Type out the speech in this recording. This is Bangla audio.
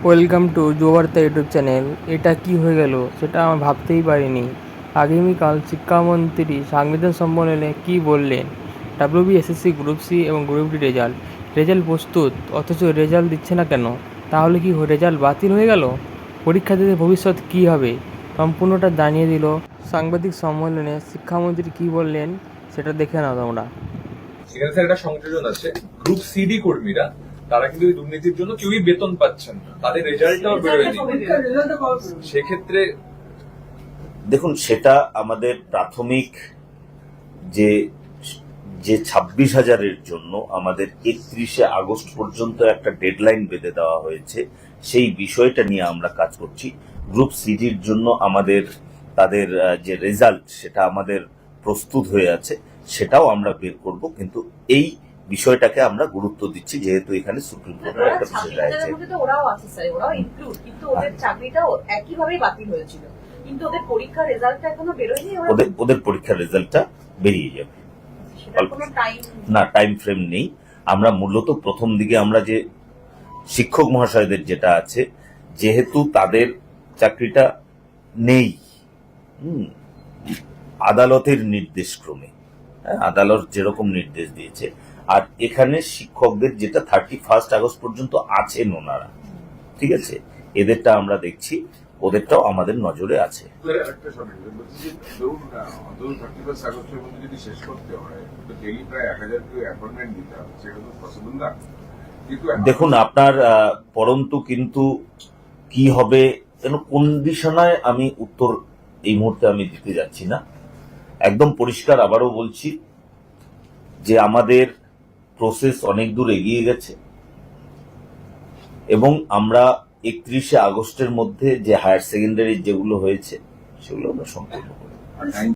Welcome to Jubobarta YouTube channel. এটা কি হয়ে গেল সেটা আমি ভাবতেই পারিনি। আগামীকাল শিক্ষামন্ত্রী সংবিধান সম্মেলনে কি বললেন, ডাব্লিউবিএসএসসি গ্রুপ সি এবং গ্রুপ ডি রেজাল্ট প্রস্তুত, অথচ রেজাল্ট দিচ্ছে না কেন? তাহলে কি রেজাল্ট বাতিল হয়ে গেল? পরীক্ষার্থীদের ভবিষ্যৎ কী হবে? সম্পূর্ণটা জানিয়ে দিল সাংবাদিক সম্মেলনে। শিক্ষামন্ত্রী কি বললেন সেটা দেখে নাও তোমরা। এখানে স্যার একটা সংযোজন আছে, গ্রুপ সিডি কর্মীরা তারা কিন্তু এই দুর্নীতির জন্য কেউই বেতন পাচ্ছেন না, তাদের রেজাল্টটাও বেরোয়নি। সেক্ষেত্রে দেখুন, সেটা আমাদের প্রাথমিক যে যে 26,000-এর জন্য আমাদের 31শে আগস্ট পর্যন্ত একটা ডেডলাইন বেঁধে দেওয়া হয়েছে, সেই বিষয়টা নিয়ে আমরা কাজ করছি। গ্রুপ সিডির জন্য আমাদের তাদের যে রেজাল্ট সেটা আমাদের প্রস্তুত হয়ে আছে, সেটাও আমরা বের করব, কিন্তু এই বিষয়টাকে আমরা গুরুত্ব দিচ্ছি যেহেতু এখানে সুপ্রিম কোর্টের একটা বিষয় আছে। ওরাও আছে স্যার, ওরাও ইনক্লুড, কিন্তু ওদের চাকরিটাও একইভাবেই বাতিল হয়েছিল, কিন্তু ওদের পরীক্ষার রেজাল্টটা এখনো বেরোয়নি। ওদের পরীক্ষার রেজাল্টটা বেরিয়ে যাবে, না টাইম ফ্রেম নেই। আমরা মূলত প্রথম দিকে আমরা যে শিক্ষক মহাশয়দের যেটা আছে, যেহেতু তাদের চাকরিটা নেই আদালতের নির্দেশ ক্রমে, আদালত যেরকম নির্দেশ দিয়েছে, আর এখানে শিক্ষকদের যেটা 31 আগস্ট পর্যন্ত আছেন ওনারা, ঠিক আছে, এদেরটা আমরা দেখছি, ওদেরটাও আমাদের নজরে আছে। দেখুন, আপনার পরন্তু কিন্তু কি হবে কন্ডিশনায় আমি উত্তর এই মুহূর্তে আমি দিতে যাচ্ছি না। একদম পরিষ্কার আবারও বলছি যে আমাদের প্রসেস অনেক দূর এগিয়ে গেছে এবং আমরা 31শে আগস্টের মধ্যে যে হায়ার সেকেন্ডারি যেগুলো হয়েছে সেগুলো আমরা সম্পূর্ণ করব।